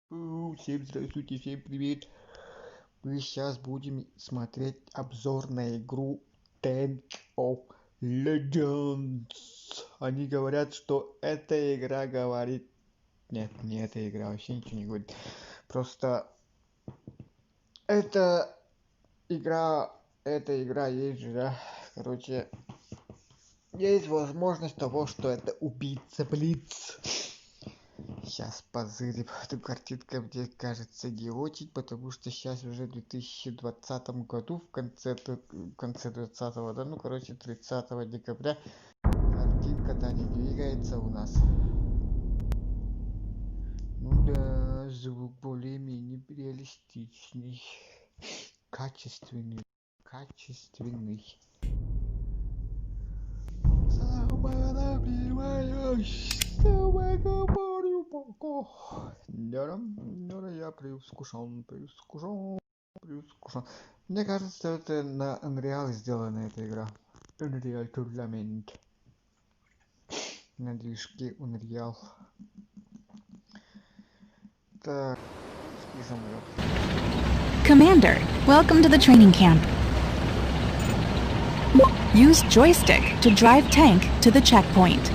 Всем здравствуйте, всем привет. Мы сейчас будем смотреть обзор на игру Tank of Legends. Они говорят, что эта игра говорит... Нет, не эта игра, вообще ничего не говорит. Просто эта игра есть же, да? Короче, есть возможность того, что это убийца Блиц. Сейчас позырим. Эту картинка мне кажется не очень, потому что сейчас уже в 2020 году, в конце 20-го, да, 30 декабря, картинка-то не двигается у нас. Ну да, звук более-менее реалистичный, качественный. Да, я преискушен. Мне кажется, это на Unreal сделана эта игра. Unreal Tournament. На движке Unreal. Так, Commander, welcome to the training camp. Use joystick to drive tank to the checkpoint.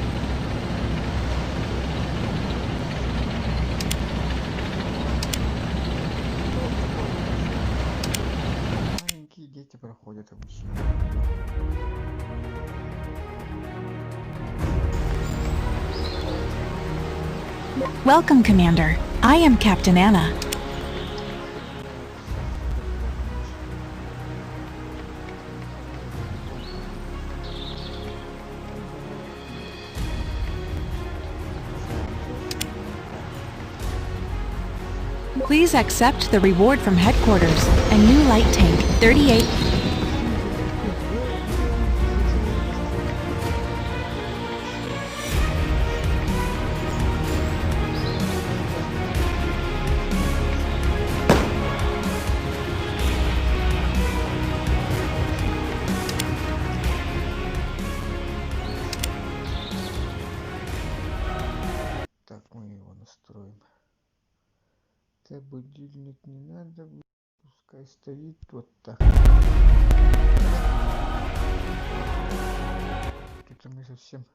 маленькие дети проходят обучение. Welcome, Commander. I am Captain Anna. Please accept the reward from headquarters, a new light tank, 38. Так, мы его настроим. Это будильник не надо, пускай стоит вот так. Это мы совсем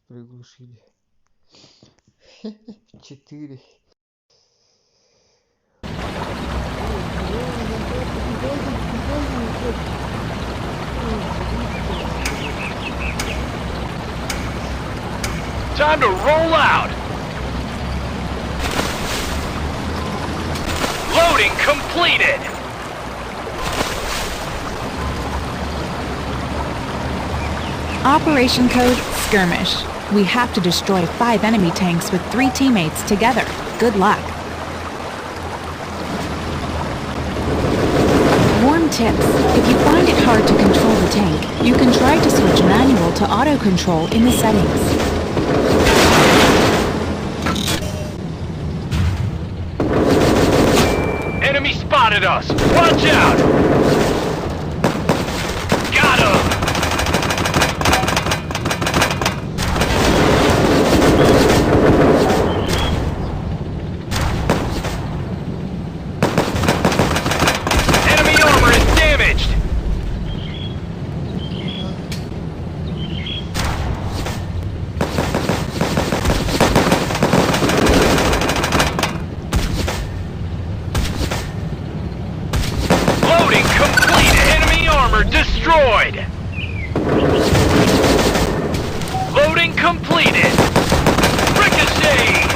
приглушили. 4. Time to roll out! Loading completed! Operation code Skirmish. We have to destroy 5 enemy tanks with 3 teammates together. Good luck. Warm tips. If you find it hard to control the tank, you can try to switch manual to auto control in the settings. Enemy spotted us! Watch out! Got him! Enemy armor is damaged! Loading complete! Enemy armor destroyed! Loading completed! Ricochet!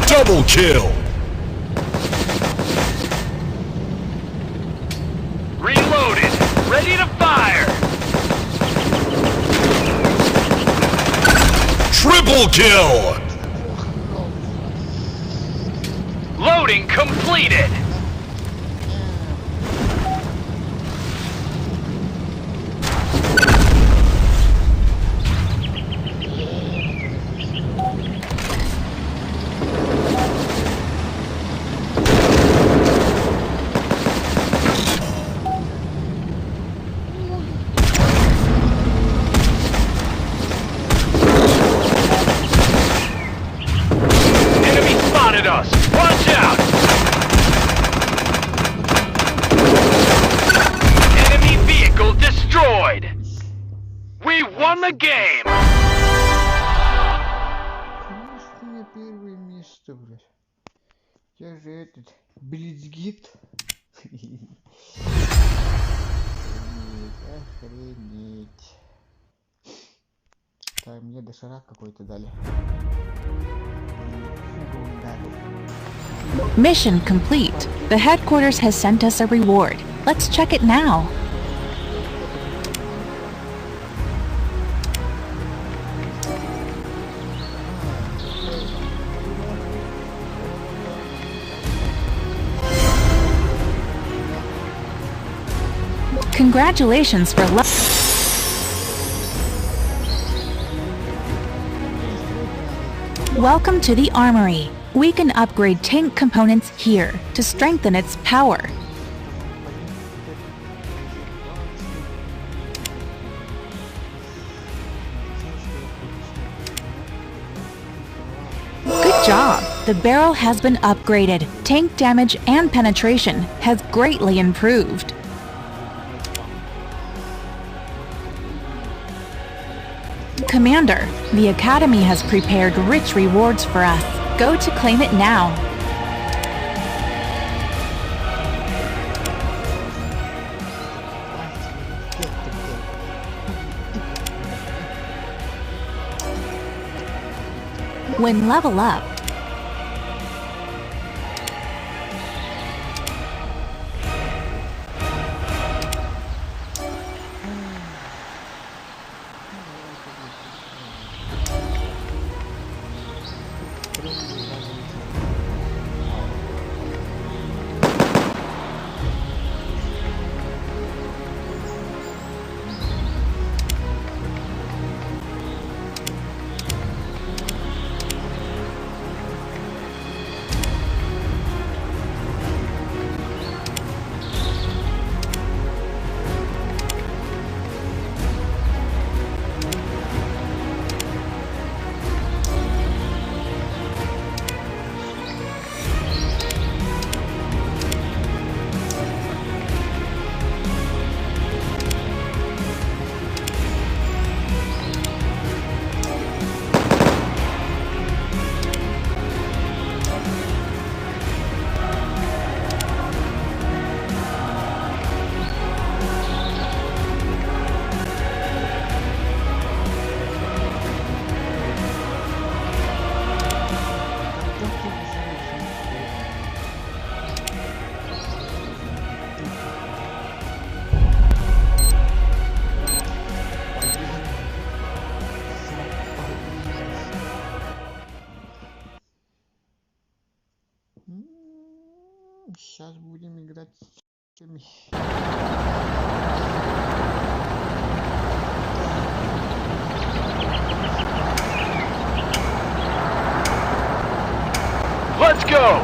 Double kill! Reloaded! Ready to fire! Triple kill! Loading completed! the game! Конечно, у меня первое место, блядь. Я же этот... Блицгит. Охренеть. Так, мне доширак какой-то дали. Mission complete. The headquarters has sent us a reward. Let's check it now. Congratulations for Welcome to the Armory. We can upgrade tank components here to strengthen its power. Good job! The barrel has been upgraded. Tank damage and penetration has greatly improved. Commander, the Academy has prepared rich rewards for us. Go to claim it now. When level up, Сейчас будем играть с теми. Let's go!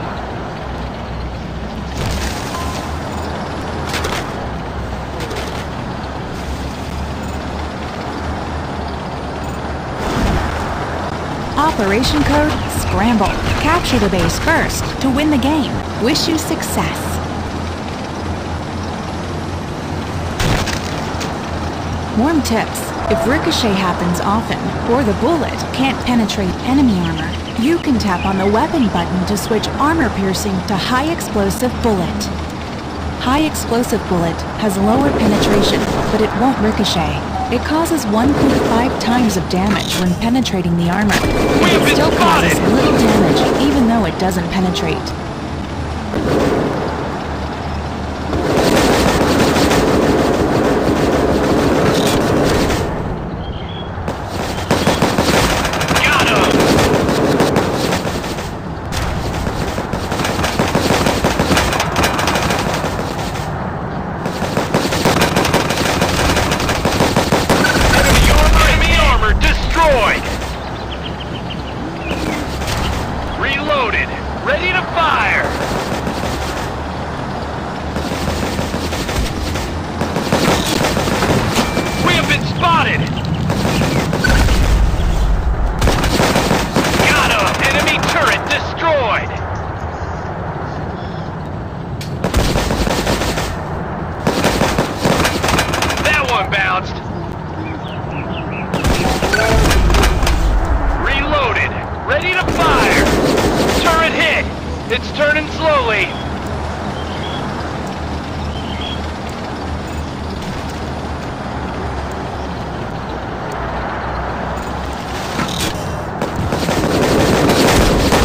Operation code Scramble. Capture the base first to win the game. Wish you success. Warm tips. If ricochet happens often, or the bullet can't penetrate enemy armor, you can tap on the weapon button to switch armor piercing to high explosive bullet. High explosive bullet has lower penetration, but it won't ricochet. It causes 1.5 times of damage when penetrating the armor. It still causes little damage even though it doesn't penetrate. Reloaded! Ready to fire! We have been spotted! Got him! Enemy turret destroyed! That one bounced! It's turning slowly.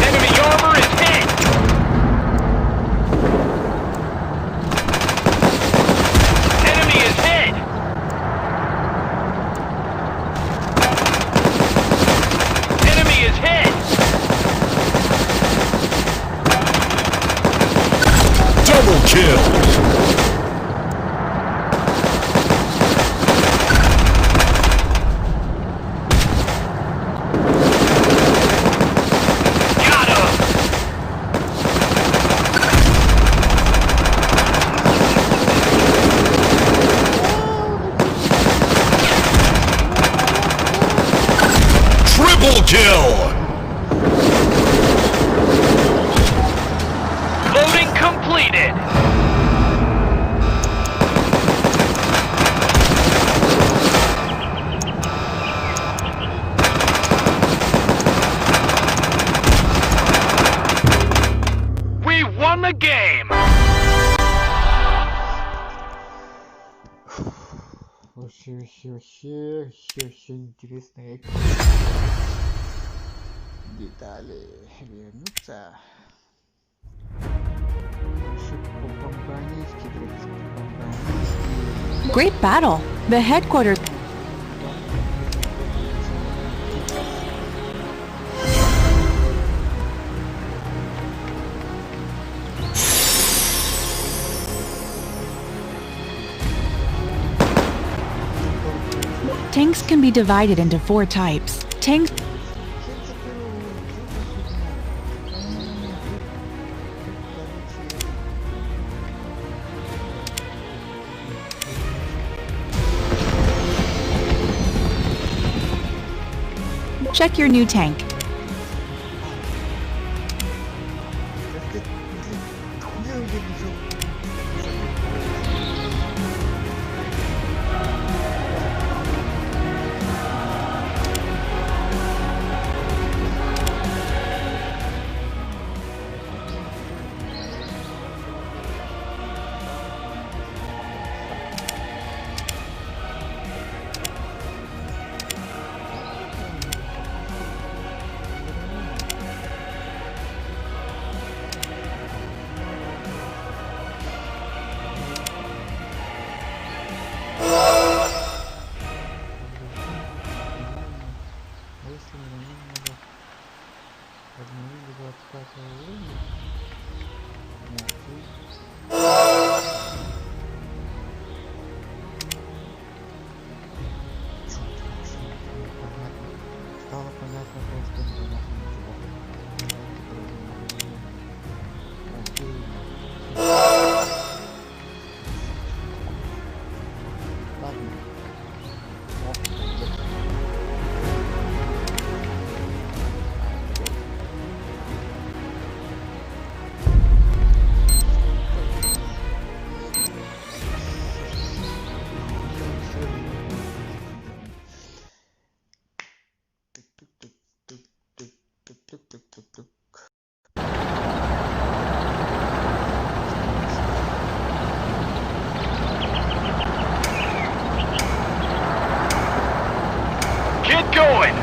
Enemy armor is hit. Enemy is hit. Enemy is hit. Double kill! Got him. Triple kill! Loading completed. We won the game. Вообще интересные детали вернутся. Вообще по-бомбанистски, по-бомбанистски. Great battle. The headquarters. Tanks can be divided into 4 types. Tanks. Check your new tank. Get going.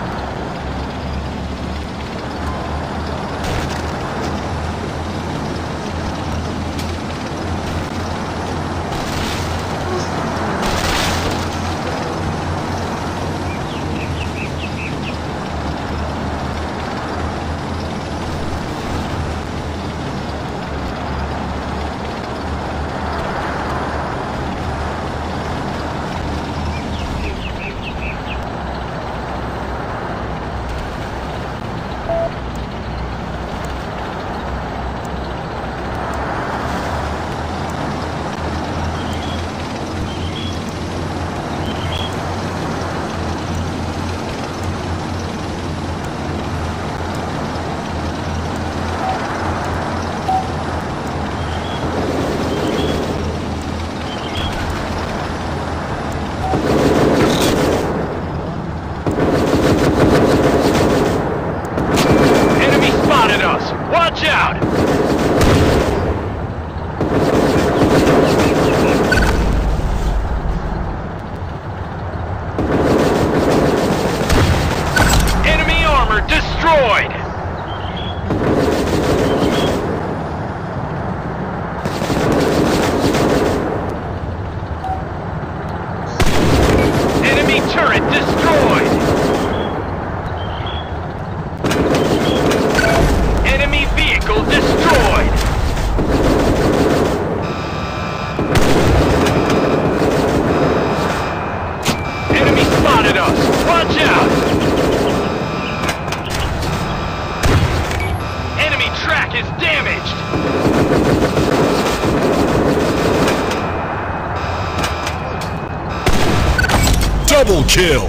armor destroyed! Enemy turret destroyed! Enemy vehicle destroyed! Enemy spotted us! Watch out! Enemy track is damaged! Double kill!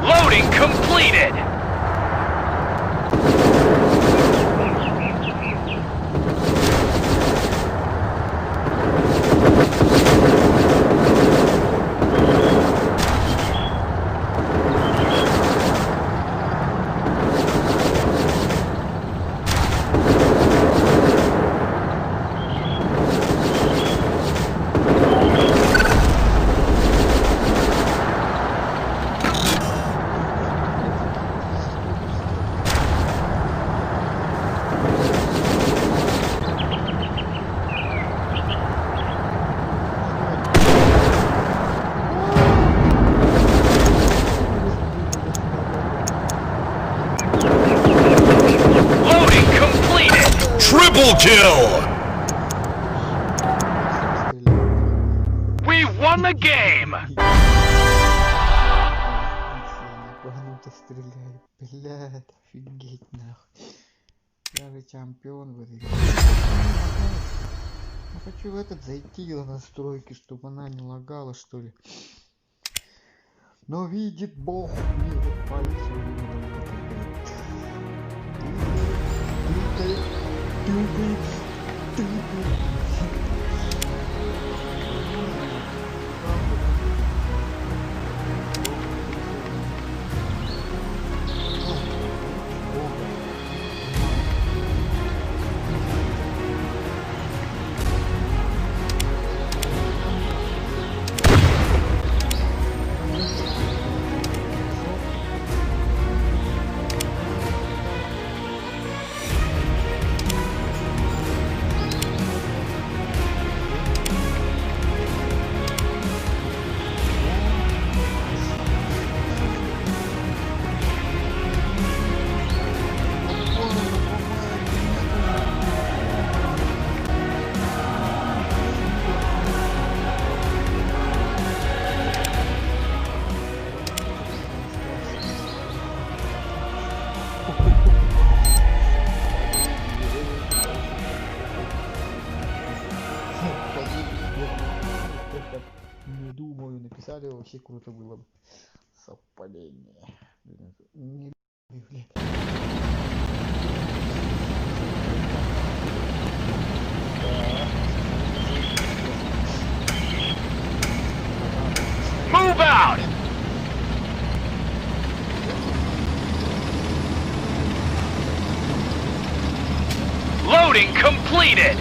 Loading completed! Triple kill! We won the game! Ебануто стреляет, блядь, офигеть нахуй. Я же чемпион в этой игре. Я хочу в этот зайти на настройки, чтобы она не лагала, что ли. Но видит Бог, мне вот пальцы не думаю, написали, вообще круто было бы. Совпадение. Не блядь. Move out! Loading completed!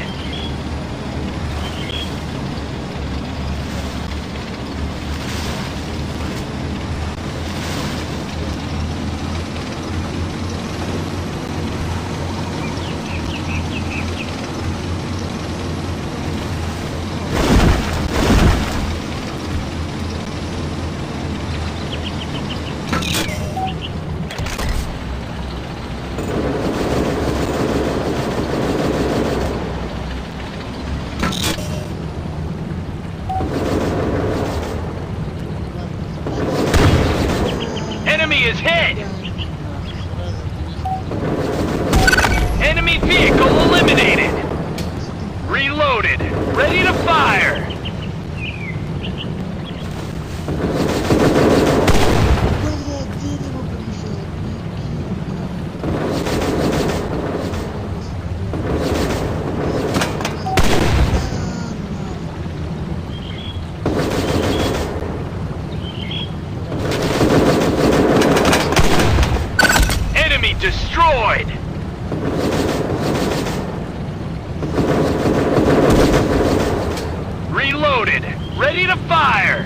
Enemy is hit! Enemy vehicle eliminated! Reloaded! Ready to fire! fire!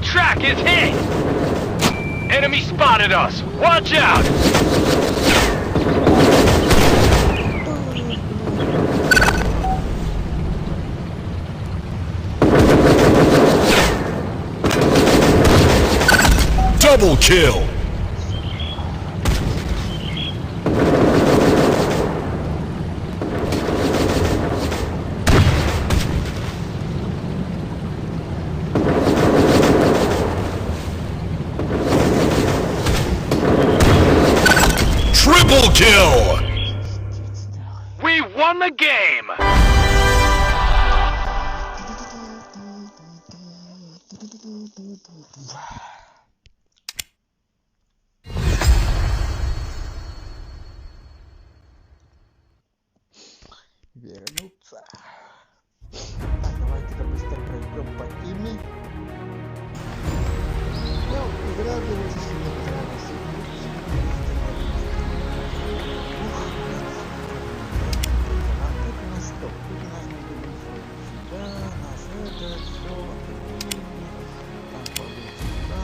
Track is hit! Enemy spotted us! Watch out! Double kill! Triple kill! We won the game! Вернуться. Так, давайте-ка быстро пройдем по ими. Ну, игра берется сильно понравилась. Тут у нас что? Тут у нас будет сюда, нас это, все. Там пойдем сюда.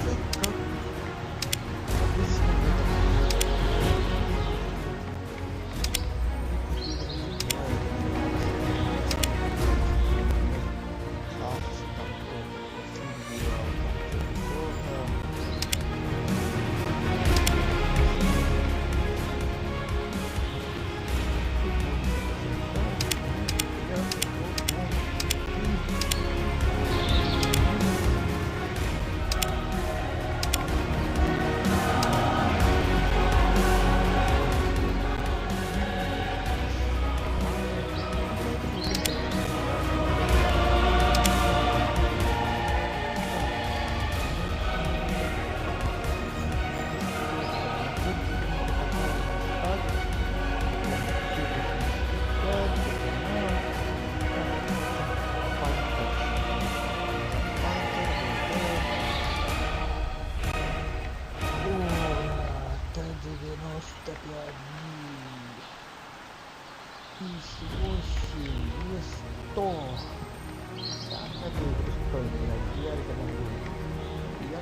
Все как обычно. Так, это что, я это могу. Я